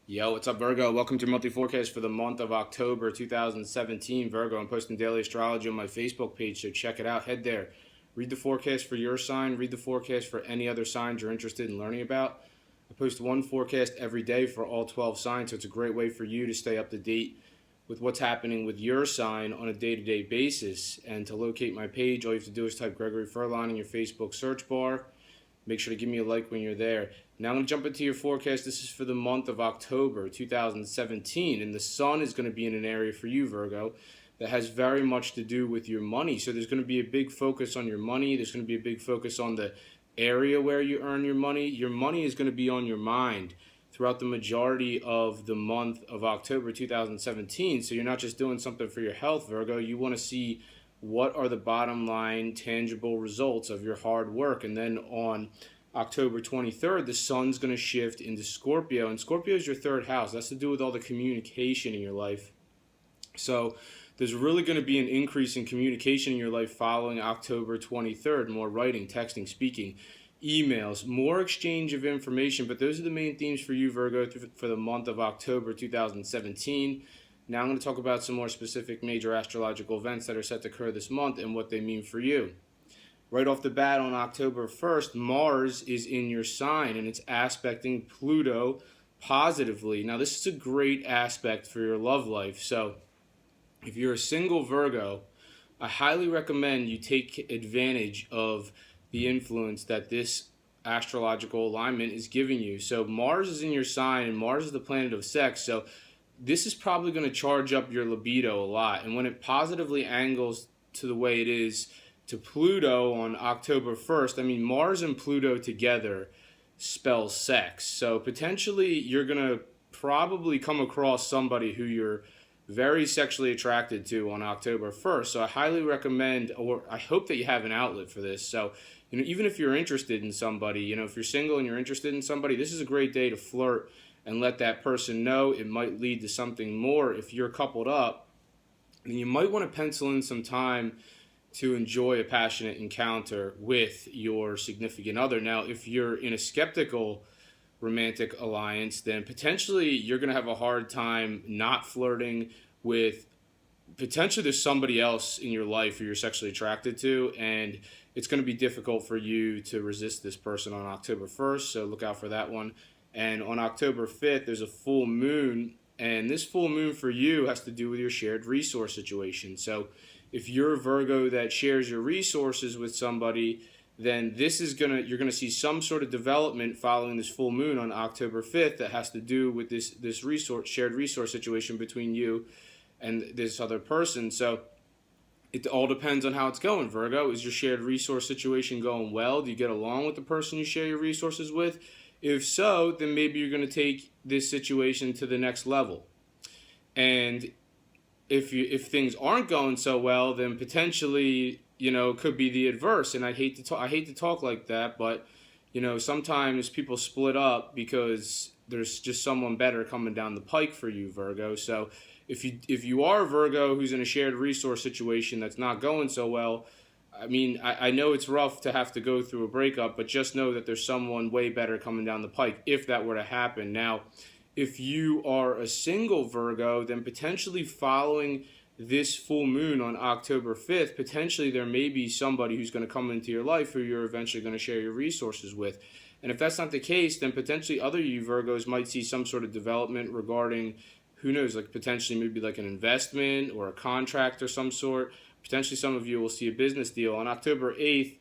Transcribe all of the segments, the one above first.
Yo, what's up, Virgo? Welcome to your monthly forecast for the month of October 2017. Virgo, I'm posting daily astrology on my Facebook page, so check it out. Head there. Read the forecast for your sign. Read the forecast for any other signs you're interested in learning about. I post one forecast every day for all 12 signs, so it's a great way for you to stay up to date with what's happening with your sign on a day-to-day basis. And to locate my page, all you have to do is type Gregory Furlan in your Facebook search bar. Make sure to give me a like when you're there. Now I'm going to jump into your forecast. This is for the month of October 2017, and the sun is going to be in an area for you, Virgo, that has very much to do with your money. So there's going to be a big focus on your money. There's going to be a big focus on the area where you earn your money. Your money is going to be on your mind throughout the majority of the month of October 2017. So you're not just doing something for your health, Virgo. You want to see what are the bottom line tangible results of your hard work. And then on October 23rd, the sun's going to shift into Scorpio, and Scorpio is your third house. That's to do with all the communication in your life. So there's really going to be an increase in communication in your life following October 23rd. More writing, texting, speaking, emails, more exchange of information. But those are the main themes for you, Virgo, for the month of October 2017. Now I'm going to talk about some more specific major astrological events that are set to occur this month and what they mean for you. Right off the bat on October 1st, Mars is in your sign and it's aspecting Pluto positively. Now this is a great aspect for your love life. So if you're a single Virgo, I highly recommend you take advantage of the influence that this astrological alignment is giving you. So Mars is in your sign, and Mars is the planet of sex. So this is probably going to charge up your libido a lot. And when it positively angles to the way it is to Pluto on October 1st, I mean, Mars and Pluto together spells sex. So potentially you're going to probably come across somebody who you're very sexually attracted to on October 1st. So I highly recommend, or I hope that you have an outlet for this. So, even if you're interested in somebody, if you're single and you're interested in somebody, this is a great day to flirt and let that person know. It might lead to something more. If you're coupled up, then you might want to pencil in some time to enjoy a passionate encounter with your significant other. Now, if you're in a skeptical romantic alliance, then potentially you're going to have a hard time not flirting with potentially there's somebody else in your life who you're sexually attracted to, and it's going to be difficult for you to resist this person on October 1st, so look out for that one. And on October 5th, there's a full moon, and this full moon for you has to do with your shared resource situation. So if you're a Virgo that shares your resources with somebody, then you're gonna see some sort of development following this full moon on October 5th that has to do with this shared resource situation between you and this other person. So it all depends on how it's going, Virgo. Is your shared resource situation going well? Do you get along with the person you share your resources with? If so, then maybe you're going to take this situation to the next level. And if things aren't going so well, then potentially it could be the adverse. And I hate to talk like that, but sometimes people split up because there's just someone better coming down the pike for you, Virgo. So if you are a Virgo who's in a shared resource situation that's not going so well, I mean, I know it's rough to have to go through a breakup, but just know that there's someone way better coming down the pike if that were to happen. Now, if you are a single Virgo, then potentially following this full moon on October 5th, potentially there may be somebody who's going to come into your life who you're eventually going to share your resources with. And if that's not the case, then potentially other you Virgos might see some sort of development regarding, who knows, like potentially maybe like an investment or a contract or some sort. Potentially some of you will see a business deal. On October 8th,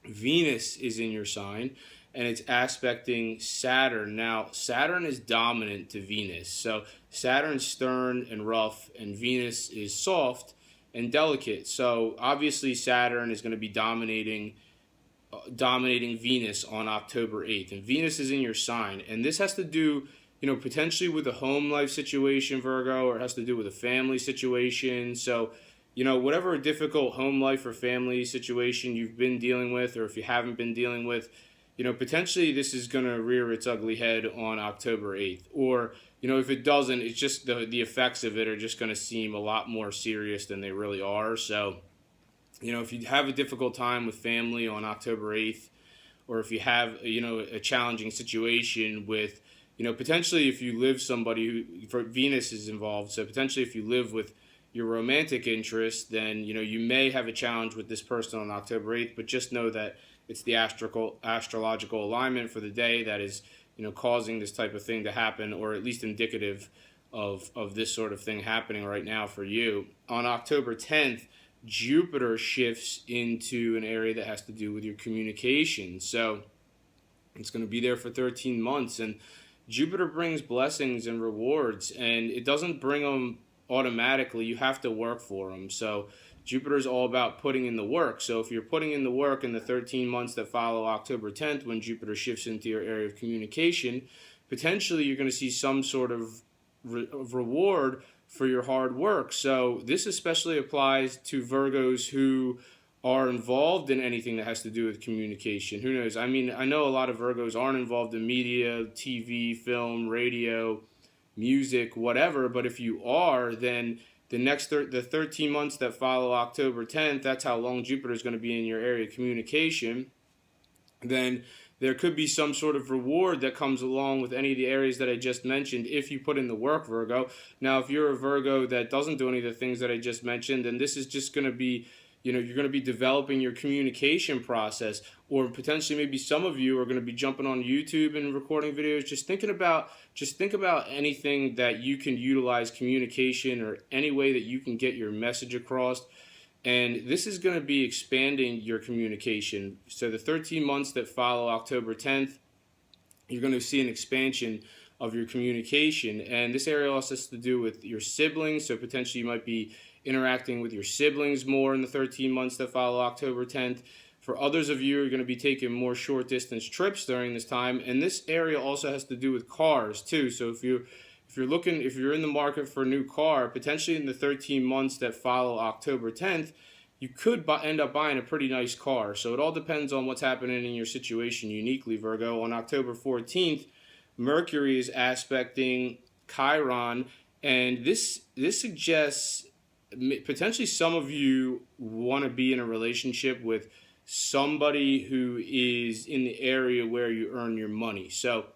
Venus is in your sign, and it's aspecting Saturn. Now, Saturn is dominant to Venus. So Saturn's stern and rough, and Venus is soft and delicate. So obviously Saturn is going to be dominating Venus on October 8th. And Venus is in your sign. And this has to do, potentially with a home life situation, Virgo, or it has to do with a family situation. So whatever difficult home life or family situation you've been dealing with, or if you haven't been dealing with, potentially this is going to rear its ugly head on October 8th. Or, if it doesn't, it's just the effects of it are just going to seem a lot more serious than they really are. So, if you have a difficult time with family on October 8th, or if you have, a challenging situation with potentially if you live somebody who, for Venus is involved, so potentially if you live with your romantic interest, then you may have a challenge with this person on October 8th. But just know that it's the astrological alignment for the day that is causing this type of thing to happen, or at least indicative of this sort of thing happening right now for you. On October 10th, Jupiter shifts into an area that has to do with your communication. So it's going to be there for 13 months. And Jupiter brings blessings and rewards, and it doesn't bring them automatically. You have to work for them. So Jupiter is all about putting in the work. So if you're putting in the work in the 13 months that follow October 10th, when Jupiter shifts into your area of communication, potentially you're going to see some sort of reward for your hard work. So this especially applies to Virgos who are involved in anything that has to do with communication. Who knows? I mean, I know a lot of Virgos aren't involved in media, TV, film, radio, music, whatever, but if you are, then the 13 months that follow October 10th, that's how long Jupiter is going to be in your area of communication, then there could be some sort of reward that comes along with any of the areas that I just mentioned if you put in the work, Virgo. Now, if you're a Virgo that doesn't do any of the things that I just mentioned, then this is just going to be, you're going to be developing your communication process, or potentially maybe some of you are going to be jumping on YouTube and recording videos. Just think about anything that you can utilize communication, or any way that you can get your message across. And this is going to be expanding your communication. So the 13 months that follow October 10th, you're going to see an expansion of your communication. And this area also has to do with your siblings. So potentially you might be interacting with your siblings more in the 13 months that follow October 10th. For others of you, you're going to be taking more short distance trips during this time. And this area also has to do with cars too. So if you're in the market for a new car, potentially in the 13 months that follow October 10th, you could end up buying a pretty nice car. So it all depends on what's happening in your situation uniquely, Virgo. On October 14th, Mercury is aspecting Chiron, and this suggests potentially some of you want to be in a relationship with somebody who is in the area where you earn your money. So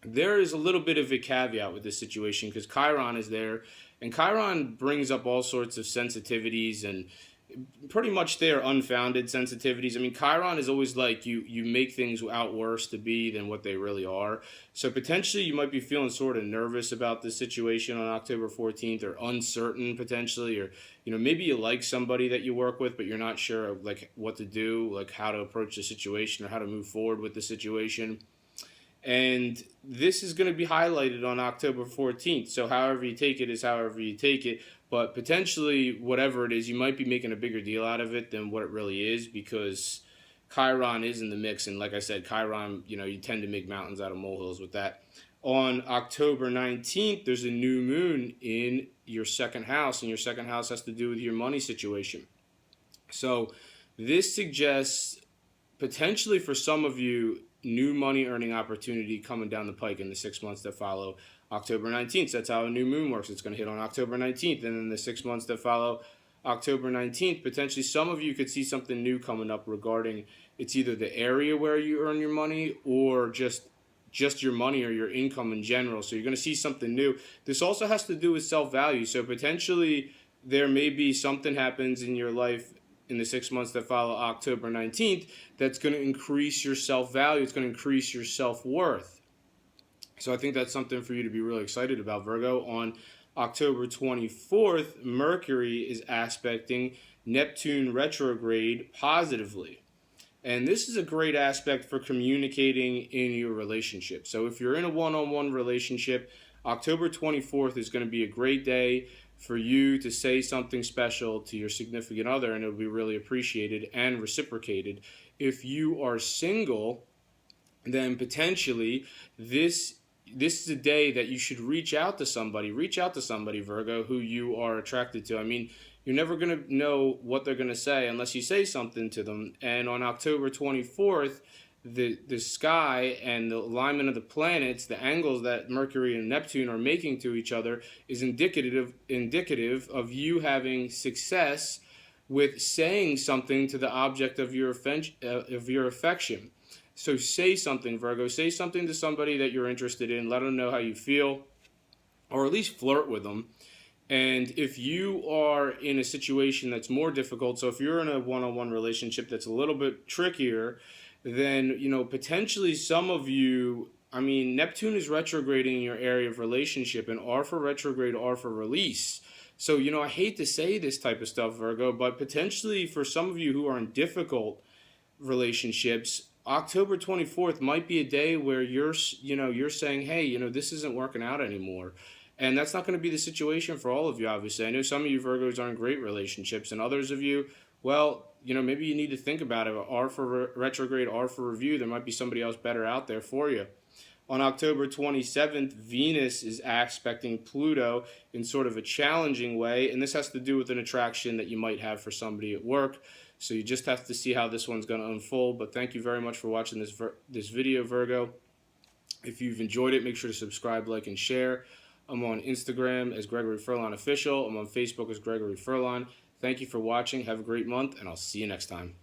there is a little bit of a caveat with this situation, because Chiron is there, and Chiron brings up all sorts of sensitivities, and pretty much they're unfounded sensitivities. I mean, Chiron is always like you make things out worse to be than what they really are. So potentially you might be feeling sort of nervous about this situation on October 14th, or uncertain potentially, or maybe you like somebody that you work with, but you're not sure like what to do, like how to approach the situation or how to move forward with the situation. And this is going to be highlighted on October 14th. So however you take it is however you take it. But potentially, whatever it is, you might be making a bigger deal out of it than what it really is, because Chiron is in the mix. And like I said, Chiron, you tend to make mountains out of molehills with that. On October 19th, there's a new moon in your second house, and your second house has to do with your money situation. So this suggests potentially for some of you, new money earning opportunity coming down the pike in the 6 months that follow October 19th. So that's how a new moon works. It's going to hit on October 19th. And in the 6 months that follow October 19th, potentially some of you could see something new coming up regarding, it's either the area where you earn your money, or just your money or your income in general. So you're going to see something new. This also has to do with self-value. So potentially there may be something happens in your life in the 6 months that follow October 19th that's going to increase your self-value. It's going to increase your self-worth. So I think that's something for you to be really excited about, Virgo. On October 24th, Mercury is aspecting Neptune retrograde positively. And this is a great aspect for communicating in your relationship. So if you're in a one-on-one relationship, October 24th is going to be a great day for you to say something special to your significant other, and it'll be really appreciated and reciprocated. If you are single, then potentially this is a day that you should reach out to somebody, Virgo, who you are attracted to. I mean, you're never going to know what they're going to say unless you say something to them. And on October 24th, the sky and the alignment of the planets, the angles that Mercury and Neptune are making to each other, is indicative of you having success with saying something to the object of your affection. So say something, Virgo. Say something to somebody that you're interested in. Let them know how you feel, or at least flirt with them. And if you are in a situation that's more difficult, so if you're in a one-on-one relationship that's a little bit trickier, then, potentially some of you, I mean, Neptune is retrograding in your area of relationship, and R for retrograde, R for release. So, I hate to say this type of stuff, Virgo, but potentially for some of you who are in difficult relationships, October 24th might be a day where you're saying, hey, this isn't working out anymore. And that's not going to be the situation for all of you, obviously. I know some of you Virgos are in great relationships, and others of you, well, maybe you need to think about it. R for retrograde, R for review. There might be somebody else better out there for you. On October 27th, Venus is aspecting Pluto in sort of a challenging way, and this has to do with an attraction that you might have for somebody at work. So you just have to see how this one's going to unfold. But thank you very much for watching this video, Virgo. If you've enjoyed it, make sure to subscribe, like, and share. I'm on Instagram as Gregory Furlan Official. I'm on Facebook as Gregory Furlan. Thank you for watching. Have a great month, and I'll see you next time.